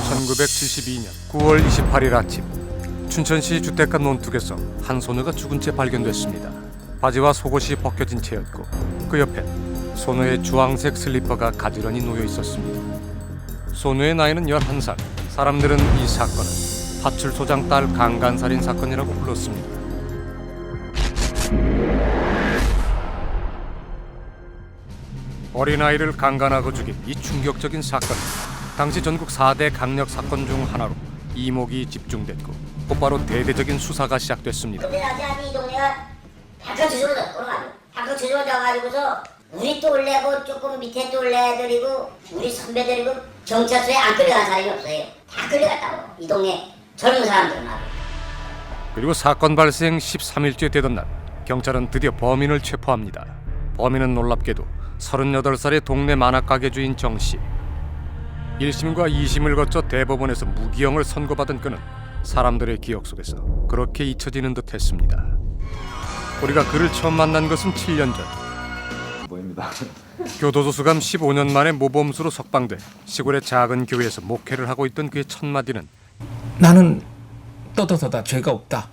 1972년 9월 28일 아침, 춘천시 주택가 논둑에서 한 소녀가 죽은 채 발견됐습니다. 바지와 속옷이 벗겨진 채였고 그 옆엔 소녀의 주황색 슬리퍼가 가지런히 놓여 있었습니다. 소녀의 나이는 11살. 사람들은 이 사건을 파출소장 딸 강간살인 사건이라고 불렀습니다. 어린아이를 강간하고 죽인 이 충격적인 사건은 당시 전국 4대 강력 사건 중 하나로 이목이 집중됐고 곧바로 대대적인 수사가 시작됐습니다. 그때 당시 이 동네가 약간 주저앉았거든요. 약간 주저앉아가지고서 우리 또래고 조금 밑에 또래들이고 우리 선배들이고 경찰서에 안 끌려간 사람이 없어요. 다 끌려갔다고. 이 동네 젊은 사람들은. 그리고 사건 발생 13일째 되던 날 경찰은 드디어 범인을 체포합니다. 범인은 놀랍게도 38살의 동네 만화가게 주인 정 씨. 1심과 2심을 거쳐 대법원에서 무기형을 선고받은 그는 사람들의 기억 속에서 그렇게 잊혀지는 듯 했습니다. 우리가 그를 처음 만난 것은 7년 전. 뭐입니다. 교도소 수감 15년 만에 모범수로 석방돼 시골의 작은 교회에서 목회를 하고 있던 그의 첫 마디는 나는 떠들어다 죄가 없다.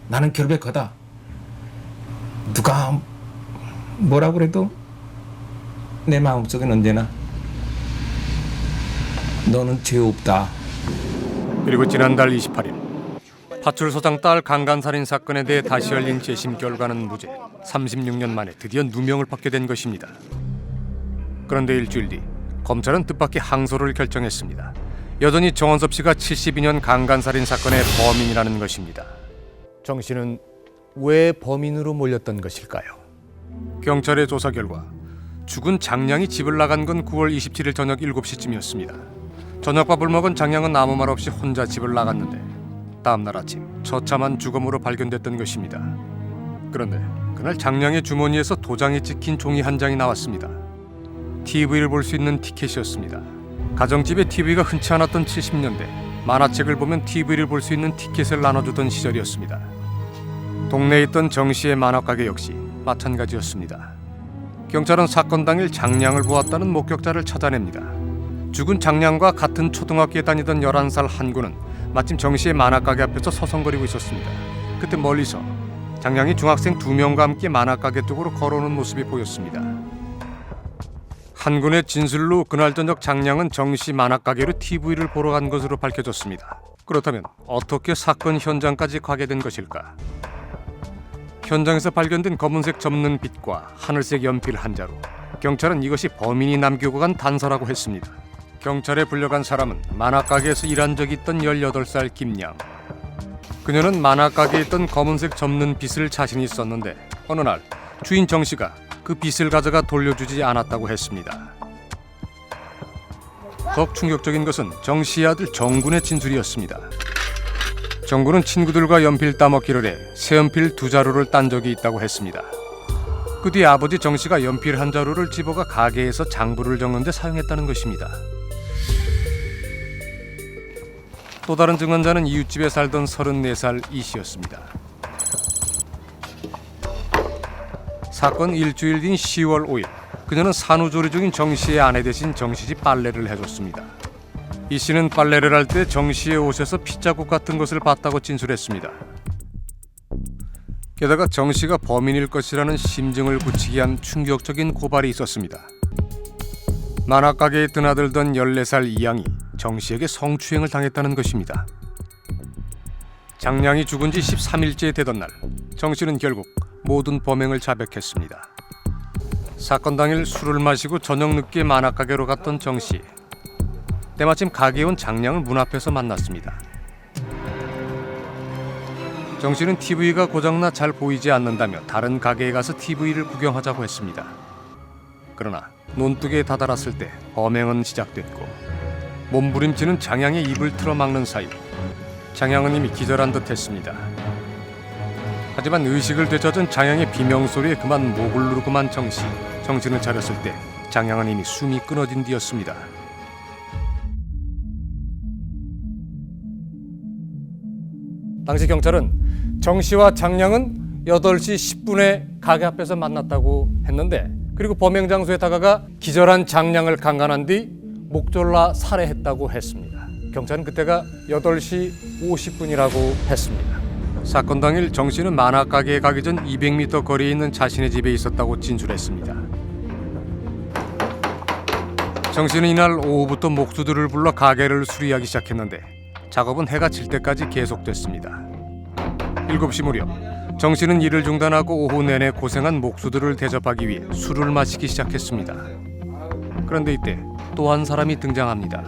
나는 결백하다. 누가 뭐라 그래도 내 마음속엔 언제나 너는 죄 없다. 그리고 지난달 28일 파출소장 딸 강간살인 사건에 대해 다시 열린 재심 결과는 무죄. 36년 만에 드디어 누명을 받게 된 것입니다. 그런데 일주일 뒤 검찰은 뜻밖의 항소를 결정했습니다. 여전히 정원섭 씨가 72년 강간살인 사건의 범인이라는 것입니다. 정 씨는 왜 범인으로 몰렸던 것일까요? 경찰의 조사 결과 죽은 장량이 집을 나간 건 9월 27일 저녁 7시쯤이었습니다. 저녁밥을 먹은 장량은 아무 말 없이 혼자 집을 나갔는데 다음날 아침 처참한 죽음으로 발견됐던 것입니다. 그런데 그날 장량의 주머니에서 도장이 찍힌 종이 한 장이 나왔습니다. TV를 볼 수 있는 티켓이었습니다. 가정집에 TV가 흔치 않았던 70년대 만화책을 보면 TV를 볼 수 있는 티켓을 나눠주던 시절이었습니다. 동네에 있던 정 씨의 만화가게 역시 마찬가지였습니다. 경찰은 사건 당일 장량을 보았다는 목격자를 찾아냅니다. 죽은 장량과 같은 초등학교에 다니던 11살 한구는 마침 정 씨의 만화가게 앞에서 서성거리고 있었습니다. 그때 멀리서 장량이 중학생 2명과 함께 만화가게 쪽으로 걸어오는 모습이 보였습니다. 한군의 진술로 그날 저녁 장량은 정 씨 만화가게로 TV를 보러 간 것으로 밝혀졌습니다. 그렇다면 어떻게 사건 현장까지 가게 된 것일까? 현장에서 발견된 검은색 접는 빗과 하늘색 연필 한 자로 경찰은 이것이 범인이 남기고 간 단서라고 했습니다. 경찰에 불려간 사람은 만화가게에서 일한 적이 있던 18살 김양. 그녀는 만화가게에 있던 검은색 접는 빗을 자신이 썼는데 어느 날 주인 정 씨가 그 빗을 가져가 돌려주지 않았다고 했습니다. 더욱 충격적인 것은 정 씨의 아들 정군의 진술이었습니다. 정군은 친구들과 연필 따먹기를 해 새연필 2자루를 딴 적이 있다고 했습니다. 그 뒤 아버지 정 씨가 연필 한 자루를 집어가 가게에서 장부를 적는 데 사용했다는 것입니다. 또 다른 증언자는 이웃집에 살던 34살 이 씨였습니다. 사건 일주일 뒤인 10월 5일 그녀는 산후조리 중인 정 씨의 아내 대신 정 씨 집 빨래를 해줬습니다. 이 씨는 빨래를 할 때 정 씨의 옷에서 핏자국 같은 것을 봤다고 진술했습니다. 게다가 정 씨가 범인일 것이라는 심증을 굳히기 위한 충격적인 고발이 있었습니다. 만화가게에 드나들던 14살 이양이 정 씨에게 성추행을 당했다는 것입니다. 장량이 죽은 지 13일째 되던 날 정 씨는 결국 모든 범행을 자백했습니다. 사건 당일 술을 마시고 저녁 늦게 만화가게로 갔던 정 씨. 때마침 가게에 온 장량을 문 앞에서 만났습니다. 정 씨는 TV가 고장나 잘 보이지 않는다며 다른 가게에 가서 TV를 구경하자고 했습니다. 그러나 논둑에 다다랐을 때 범행은 시작됐고 몸부림치는 장량의 입을 틀어막는 사이 장량은 이미 기절한 듯 했습니다. 하지만 의식을 되찾은 장량의 비명소리에 그만 목을 누르고만 정 씨. 정신을 차렸을 때 장량은 이미 숨이 끊어진 뒤였습니다. 당시 경찰은 정 씨와 장량은 8시 10분에 가게 앞에서 만났다고 했는데 그리고 범행 장소에 다가가 기절한 장량을 강간한 뒤 목 졸라 살해했다고 했습니다. 경찰은 그때가 8시 50분이라고 했습니다. 사건 당일 정 씨는 만화가게에 가기 전 200m 거리에 있는 자신의 집에 있었다고 진술했습니다. 정 씨는 이날 오후부터 목수들을 불러 가게를 수리하기 시작했는데 작업은 해가 질 때까지 계속됐습니다. 7시 무렵 정 씨는 일을 중단하고 오후 내내 고생한 목수들을 대접하기 위해 술을 마시기 시작했습니다. 그런데 이때 또 한 사람이 등장합니다.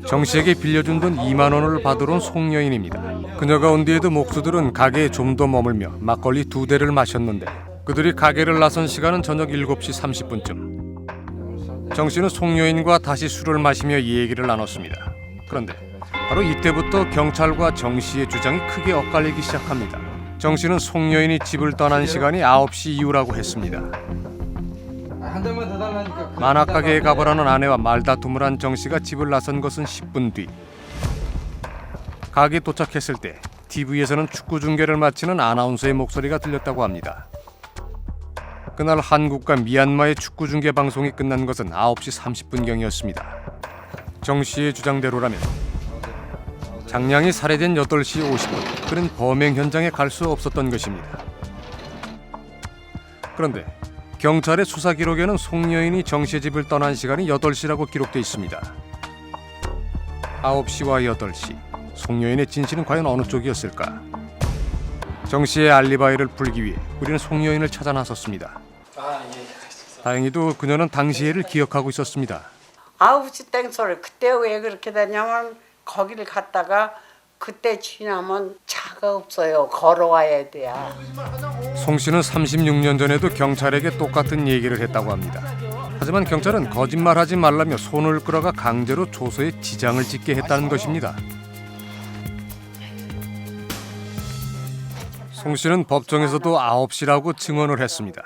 정 씨에게 빌려준 돈 2만 원을 받으러 온 송여인입니다. 그녀가 온 뒤에도 목수들은 가게에 좀 더 머물며 막걸리 2대를 마셨는데 그들이 가게를 나선 시간은 저녁 7시 30분쯤. 정 씨는 송여인과 다시 술을 마시며 얘기를 나눴습니다. 그런데 바로 이때부터 경찰과 정 씨의 주장이 크게 엇갈리기 시작합니다. 정 씨는 송여인이 집을 떠난 시간이 9시 이후라고 했습니다. 만화가게에 가보라는 아내와 말다툼을 한 정 씨가 집을 나선 것은 10분 뒤. 가게에 도착했을 때 TV에서는 축구 중계를 마치는 아나운서의 목소리가 들렸다고 합니다. 그날 한국과 미얀마의 축구 중계 방송이 끝난 것은 9시 30분경이었습니다. 정 씨의 주장대로라면 장량이 살해된 8시 50분, 그는 범행 현장에 갈 수 없었던 것입니다. 그런데 경찰의 수사 기록에는 송여인이 정 씨의 집을 떠난 시간이 8시라고 기록돼 있습니다. 9시와 8시, 송여인의 진실은 과연 어느 쪽이었을까? 정 씨의 알리바이를 풀기 위해 우리는 송여인을 찾아 나섰습니다. 다행히도 그녀는 당시 일을 기억하고 있었습니다. 9시 땡소리. 그때 왜 그렇게 되냐면 거기를 갔다가 그때 지나면 차가 없어요. 걸어와야 돼요. 송 씨는 36년 전에도 경찰에게 똑같은 얘기를 했다고 합니다. 하지만 경찰은 거짓말하지 말라며 손을 끌어가 강제로 조서에 지장을 찍게 했다는 것입니다. 송 씨는 법정에서도 9시라고 증언을 했습니다.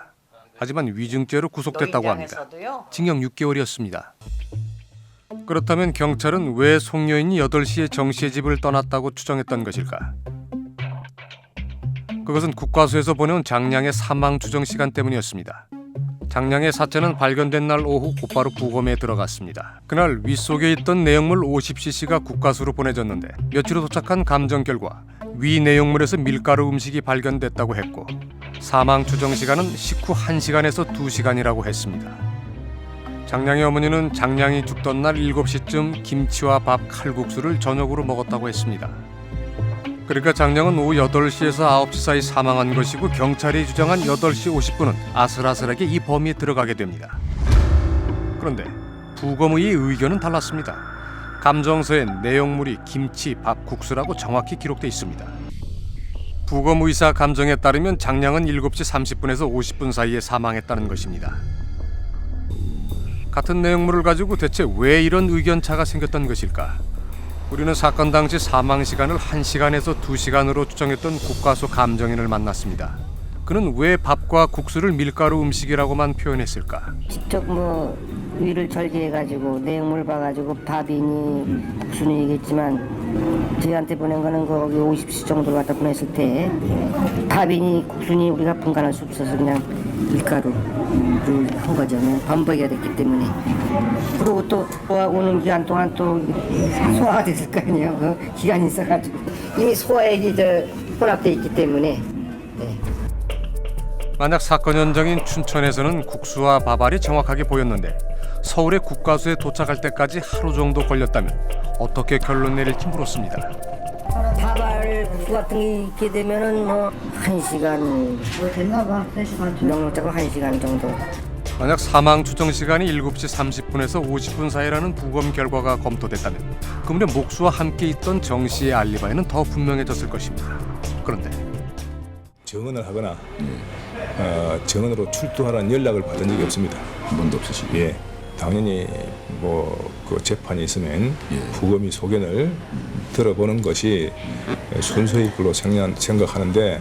하지만 위증죄로 구속됐다고 합니다. 징역 6개월이었습니다. 그렇다면 경찰은 왜 송여인이 8시에 정 씨의 집을 떠났다고 추정했던 것일까? 그것은 국과수에서 보내온 장량의 사망 추정 시간 때문이었습니다. 장량의 사체는 발견된 날 오후 곧바로 부검에 들어갔습니다. 그날 윗속에 있던 내용물 50cc가 국과수로 보내졌는데 며칠 후 도착한 감정 결과 위 내용물에서 밀가루 음식이 발견됐다고 했고 사망 추정 시간은 식후 1시간에서 2시간이라고 했습니다. 장량의 어머니는 장량이 죽던 날 7시쯤 김치와 밥, 칼국수를 저녁으로 먹었다고 했습니다. 그러니까 장량은 오후 8시에서 9시 사이 사망한 것이고 경찰이 주장한 8시 50분은 아슬아슬하게 이 범위에 들어가게 됩니다. 그런데 부검의의 의견은 달랐습니다. 감정서엔 내용물이 김치, 밥, 국수라고 정확히 기록돼 있습니다. 부검의사 감정에 따르면 장량은 7시 30분에서 50분 사이에 사망했다는 것입니다. 같은 내용물을 가지고 대체 왜 이런 의견차가 생겼던 것일까? 우리는 사건 당시 사망 시간을 1시간에서 2시간으로 추정했던 국과수 감정인을 만났습니다. 그는 왜 밥과 국수를 밀가루 음식이라고만 표현했을까? 직접 위를 절개해가지고 내용물 봐가지고 밥이니 국수니겠지만 저희한테 보낸 거는 거기 50시 정도 갖다 보냈을 때 밥이니 국수니 우리가 분간할 수 없어서 그냥 밀가루를 한 거죠. 반복이 됐기 때문에. 그리고 또 오는 기간 동안 또 소화가 됐을 거 아니에요. 그 기간이 있어가지고 이미 소화액이 혼합돼 있기 때문에. 네. 만약 사건 현장인 춘천에서는 국수와 밥알이 정확하게 보였는데 서울의 국과수에 도착할 때까지 하루 정도 걸렸다면 어떻게 결론 내릴지 물었습니다. 밥알 국수 같은 게 있게 되면은 1시간 됐나봐. 3시간 명령적으로 1시간 정도. 만약 사망 추정 시간이 7시 30분에서 50분 사이라는 부검 결과가 검토됐다면 그물의 목수와 함께 있던 정 씨의 알리바이는 더 분명해졌을 것입니다. 그런데 증언을 하거나 증언으로 출두하라는 연락을 받은 적이 없습니다. 한 번도 없으시고. 예, 당연히 그 재판이 있으면 부검의 소견을 들어보는 것이 순서일 걸로 생각하는데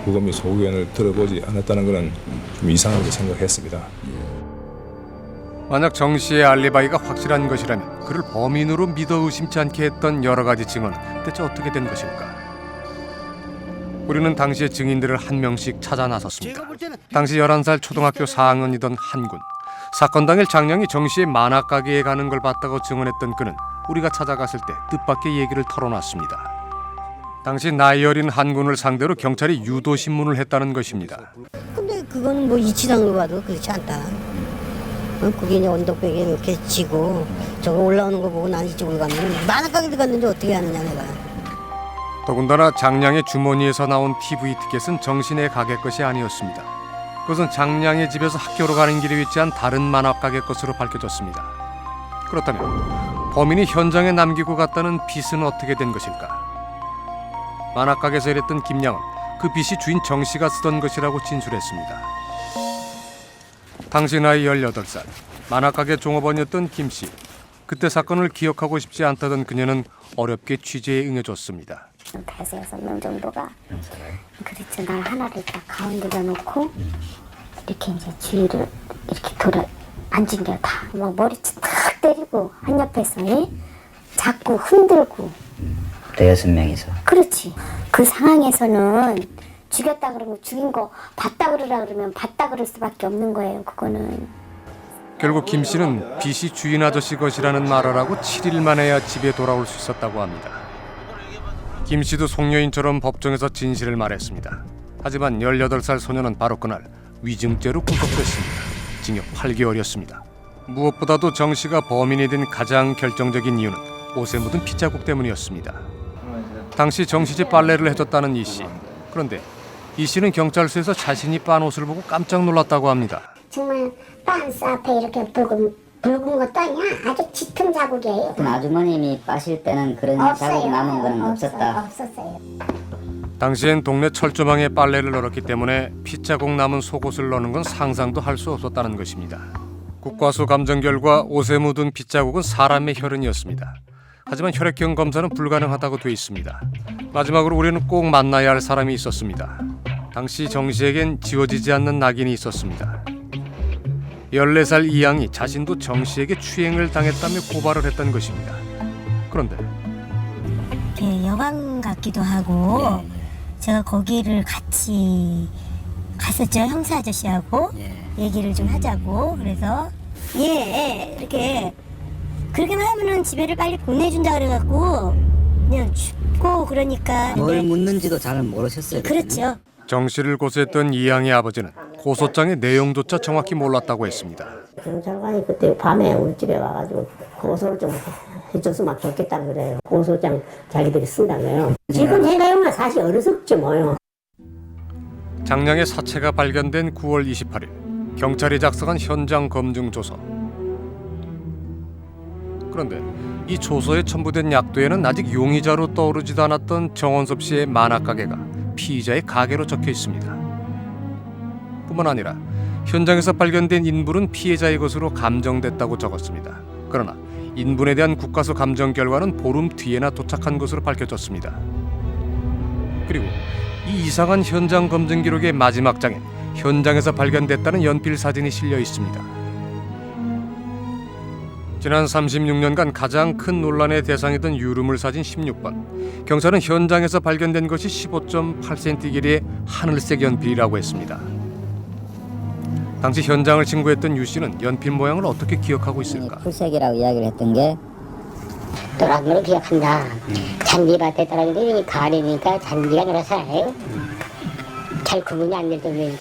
부검의 소견을 들어보지 않았다는 것은 좀 이상하게 생각했습니다. 만약 정 씨의 알리바이가 확실한 것이라면 그를 범인으로 믿어 의심치 않게 했던 여러 가지 증언 대체 어떻게 된 것일까? 우리는 당시의 증인들을 한 명씩 찾아 나섰습니다. 당시 11살 초등학교 4학년이던 한군, 사건 당일 장량이 정 씨의 만화 가게에 가는 걸 봤다고 증언했던 그는 우리가 찾아갔을 때 뜻밖의 얘기를 털어놨습니다. 당시 나이 어린 한군을 상대로 경찰이 유도 신문을 했다는 것입니다. 근데 그건 뭐 이치상으로 봐도 그렇지 않다. 그게 이제 언덕백에 이렇게 지고 저거 올라오는 거 보고 난 이쪽으로 가면 만화가게 들어갔는데 어떻게 하느냐 내가. 더군다나 장량의 주머니에서 나온 TV 티켓은 정신의 가게 것이 아니었습니다. 그것은 장량의 집에서 학교로 가는 길에 위치한 다른 만화가게 것으로 밝혀졌습니다. 그렇다면 범인이 현장에 남기고 갔다는 빚은 어떻게 된 것일까? 만화가게에서 일했던 김양은 그 빚이 주인 정 씨가 쓰던 것이라고 진술했습니다. 당시 나이 18살, 만화가게 종업원이었던 김 씨. 그때 사건을 기억하고 싶지 않다던 그녀는 어렵게 취재에 응해줬습니다. 다섯 여섯 명 정도가 그렇죠. 날 하나를 딱 가운데다 놓고 이렇게 이제 주위를 이렇게 돌아 앉은 게 다 막 머리채 탁 때리고 한 옆에서 자꾸 흔들고. 대여섯 명이서. 그렇지. 그 상황에서는 죽였다 그러면 죽인 거 봤다 그러라 그러면 봤다 그럴 수밖에 없는 거예요. 그거는. 결국 김 씨는 빚이 주인 아저씨 것이라는 말을 하고 7일 만에야 집에 돌아올 수 있었다고 합니다. 김 씨도 속녀인처럼 법정에서 진실을 말했습니다. 하지만 18살 소녀는 바로 그날 위증죄로 구속됐습니다. 징역 8개월이었습니다. 무엇보다도 정 씨가 범인이 된 가장 결정적인 이유는 옷에 묻은 핏자국 때문이었습니다. 당시 정 씨 집 빨래를 해줬다는 이 씨. 그런데 이 씨는 경찰서에서 자신이 빤 옷을 보고 깜짝 놀랐다고 합니다. 정말 빤스 앞에 이렇게 붉은 것도 아니야. 아주 짙은 자국이에요. 아주머님이 빠실 때는 그런 자국 남은 거는 없었다. 없었어요. 당시엔 동네 철조망에 빨래를 널었기 때문에 핏자국 남은 속옷을 넣는 건 상상도 할 수 없었다는 것입니다. 국과수 감정 결과 옷에 묻은 핏자국은 사람의 혈흔이었습니다. 하지만 혈액형 검사는 불가능하다고 돼 있습니다. 마지막으로 우리는 꼭 만나야 할 사람이 있었습니다. 당시 정 씨에겐 지워지지 않는 낙인이 있었습니다. 14살 이 양이 자신도 정 씨에게 추행을 당했다며 고발을 했던 것입니다. 그런데 여관 같기도 하고 제가 거기를 같이 갔었죠. 형사 아저씨하고 얘기를 좀 하자고. 그래서 이렇게 그렇게만 하면은 집에를 빨리 보내준다 그래갖고 그냥 춥고 그러니까. 뭘 묻는지도 잘 모르셨어요. 그렇죠. 정 씨를 고소했던 이 양의 아버지는 고소장의 내용조차 정확히 몰랐다고 했습니다. 경찰관이 그때 밤에 우리 집에 와가지고 고소를 좀 해줬으면 좋겠다 그래요. 고소장 자기들이 쓴다고요. 지금 제 내용은 사실 어리석지 뭐요. 장량의 사체가 발견된 9월 28일 경찰이 작성한 현장 검증 조서. 그런데 이 조서에 첨부된 약도에는 아직 용의자로 떠오르지도 않았던 정원섭 씨의 만화가게가 피의자의 가게로 적혀 있습니다. 뿐만 아니라 현장에서 발견된 인물은 피해자의 것으로 감정됐다고 적었습니다. 그러나 인분에 대한 국과수 감정 결과는 보름 뒤에나 도착한 것으로 밝혀졌습니다. 그리고 이 이상한 현장 검증 기록의 마지막 장엔 현장에서 발견됐다는 연필 사진이 실려 있습니다. 지난 36년간 가장 큰 논란의 대상이던 유류물 사진 16번. 경찰은 현장에서 발견된 것이 15.8cm 길이의 하늘색 연필이라고 했습니다. 당시 현장을 친구했던 유 씨는 연필 모양을 어떻게 기억하고 있을까? 풀색이라고 이야기를 했던 게 노란 걸 기억한다. 잔디밭에 떨어지니 가을이니까 잔디가 노랗서 알아요. 잘 구분이 안 될 정도예요.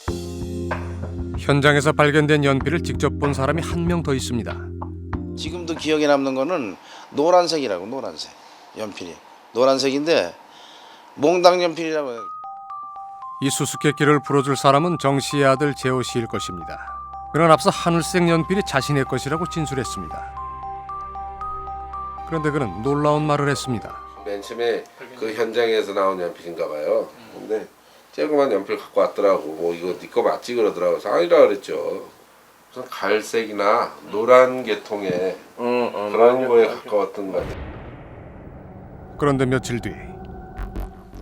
현장에서 발견된 연필을 직접 본 사람이 한 명 더 있습니다. 지금도 기억에 남는 거는 노란색이라고. 노란색 연필이 노란색인데 몽당 연필이라고 해요. 이 수수께끼를 풀어줄 사람은 정 씨의 아들 재호 씨일 것입니다. 그는 앞서 하늘색 연필이 자신의 것이라고 진술했습니다. 그런데 그는 놀라운 말을 했습니다. 맨 처음에 그 현장에서 나온 연필인가 봐요. 근데 쬐그만 연필 갖고 왔더라고. 뭐 이거 네 거 맞지 그러더라고. 그래서 아니라 그랬죠. 우선 갈색이나 노란 계통의 그런 거에 가까웠던 것 같아요. 그런데 며칠 뒤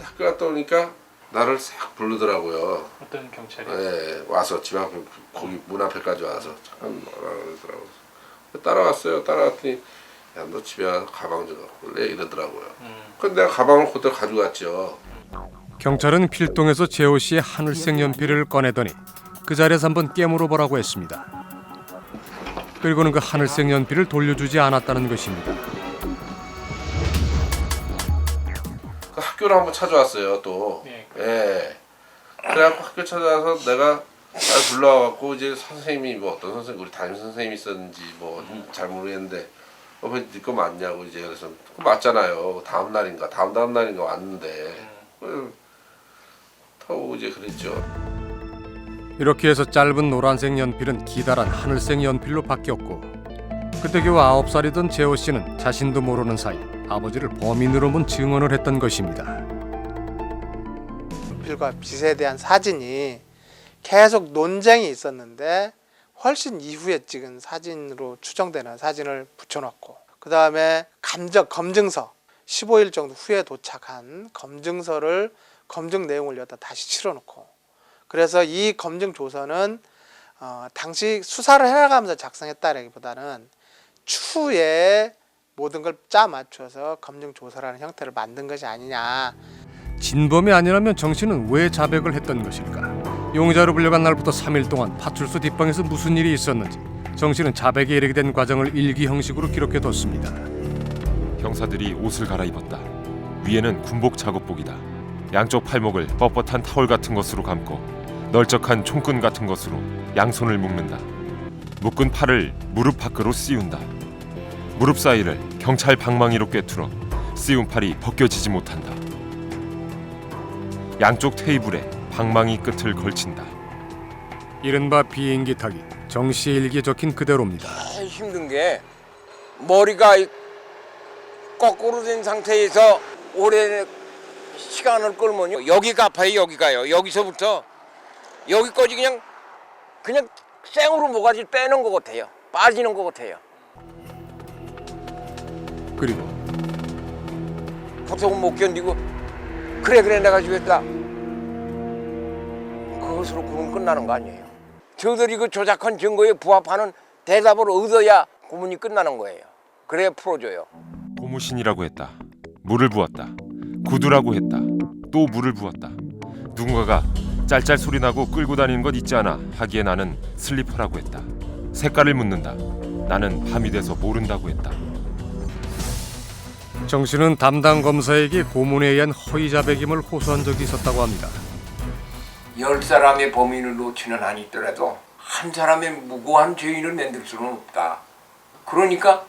학교 갔다 오니까 나를 싹 부르더라고요. 어떤 경찰이? 네, 와서 집 앞에 거기 문 앞에까지 와서 잠깐 뭐라 그러더라고요. 따라왔어요. 따라왔더니 야, 너 집에 와서 가방 좀 갖고 올래? 이러더라고요. 근데 내가 가방을 그대로 가져갔죠. 경찰은 필동에서 재호 씨의 하늘색 연필을 꺼내더니 그 자리에서 한번 깨물어 보라고 했습니다. 그리고는 그 하늘색 연필을 돌려주지 않았다는 것입니다. 그 학교를 한번 찾아왔어요 또. 예. 그래갖고 학교 찾아와서 내가 불러와갖고 이제 선생님이 뭐 어떤 선생님 우리 담임 선생님이 있었는지 뭐 잘 모르겠는데 네 거 맞냐고 이제 그래서 그거 맞잖아요. 다음 날인가 왔는데 타고 이제 그랬죠. 이렇게 해서 짧은 노란색 연필은 기다란 하늘색 연필로 바뀌었고 그때 겨우 9살이던 재호 씨는 자신도 모르는 사이 아버지를 범인으로 본 증언을 했던 것입니다. 연필과 빗에 대한 사진이 계속 논쟁이 있었는데 훨씬 이후에 찍은 사진으로 추정되는 사진을 붙여놓고 그 다음에 검증서 15일 정도 후에 도착한 검증서를 검증 내용을 여기다 다시 실어놓고 그래서 이 검증 조서는 당시 수사를 해나가면서 작성했다라기보다는 추후에 모든 걸 짜 맞춰서 검증 조서라는 형태를 만든 것이 아니냐. 진범이 아니라면 정 씨는 왜 자백을 했던 것일까? 용의자로 불려간 날부터 3일 동안 파출소 뒷방에서 무슨 일이 있었는지 정 씨는 자백에 이르게 된 과정을 일기 형식으로 기록해뒀습니다. 형사들이 옷을 갈아입었다. 위에는 군복 작업복이다. 양쪽 팔목을 뻣뻣한 타월 같은 것으로 감고 널쩍한 총끈 같은 것으로 양손을 묶는다. 묶은 팔을 무릎 밖으로 씌운다. 무릎 사이를 경찰 방망이로 꿰뚫어 씌운 팔이 벗겨지지 못한다. 양쪽 테이블에 방망이 끝을 걸친다. 이른바 비행기 타기. 정 씨의 일기에 적힌 그대로입니다. 힘든 게 머리가 거꾸로 된 상태에서 오래 시간을 끌면요 여기가 아파요. 여기가요. 여기서부터 여기까지 그냥 생으로 모가지를 빼는 것 같아요. 빠지는 것 같아요. 그리고 고통은 못 견디고 그래 내가 죽였다. 그것으로 구분 끝나는 거 아니에요. 저들이 그 조작한 증거에 부합하는 대답을 얻어야 구분이 끝나는 거예요. 그래야 풀어줘요. 고무신이라고 했다. 물을 부었다. 구두라고 했다. 또 물을 부었다. 누군가가 짤짤 소리 나고 끌고 다니는 것 있지 않아 하기에 나는 슬리퍼라고 했다. 색깔을 묻는다. 나는 밤이 돼서 모른다고 했다. 정 씨는 담당 검사에게 고문에 의한 허위 자백임을 호소한 적이 있었다고 합니다. 10사람의 범인을 놓지는 않았더라도 한 사람의 무고한 죄인을 만들 수는 없다. 그러니까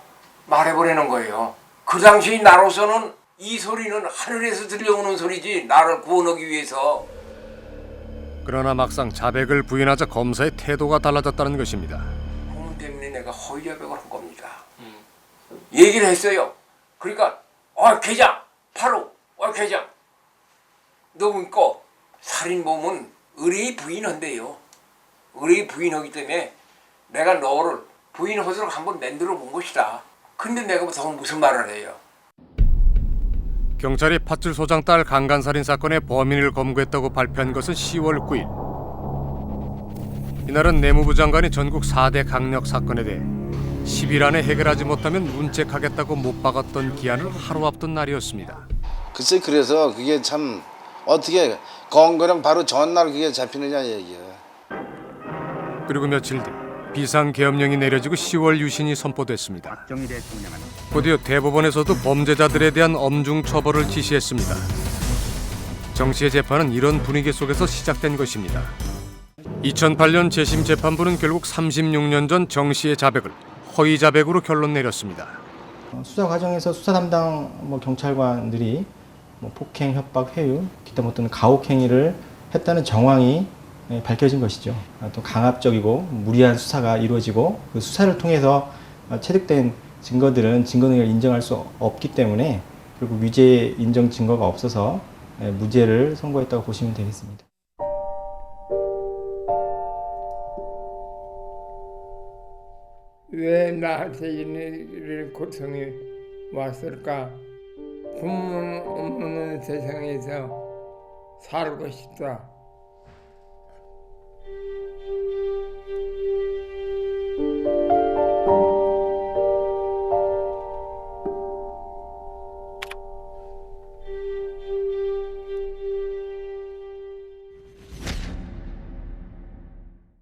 말해버리는 거예요. 그 당시 나로서는 이 소리는 하늘에서 들려오는 소리지 나를 구원하기 위해서. 그러나 막상 자백을 부인하자 검사의 태도가 달라졌다는 것입니다. 고문 때문에 내가 허위 자백을 한 겁니다. 얘기를 했어요. 그러니까 계장 바로 계장 너 믿고 살인범은 의뢰의 부인한대요. 의뢰의 부인하기 때문에 내가 너를 부인하도록 한번 만들어 본 것이다. 근데 내가 더 무슨 말을 해요. 경찰이 파출소장 딸 강간살인 사건의 범인을 검거했다고 발표한 것은 10월 9일. 이날은 내무부 장관이 전국 4대 강력 사건에 대해 10일 안에 해결하지 못하면 문책하겠다고 못 박았던 기한을 하루 앞둔 날이었습니다. 글쎄 그래서 그게 참 어떻게 건거령 바로 전날 그게 잡히느냐 얘기야. 그리고 며칠 뒤 비상계엄령이 내려지고 10월 유신이 선포됐습니다. 곧이어 대법원에서도 범죄자들에 대한 엄중 처벌을 지시했습니다. 정 씨의 재판은 이런 분위기 속에서 시작된 것입니다. 2008년 재심 재판부는 결국 36년 전 정 씨의 자백을 허위 자백으로 결론 내렸습니다. 수사 과정에서 수사 담당 경찰관들이 폭행, 협박, 회유, 기타 어떤 가혹 행위를 했다는 정황이 밝혀진 것이죠. 또 강압적이고 무리한 수사가 이루어지고 그 수사를 통해서 체득된 증거들은 증거 능력을 인정할 수 없기 때문에 결국 유죄 인정 증거가 없어서 무죄를 선고했다고 보시면 되겠습니다. 왜 나한테 이런 고통이 왔을까? 부모 없는 세상에서 살고 싶다.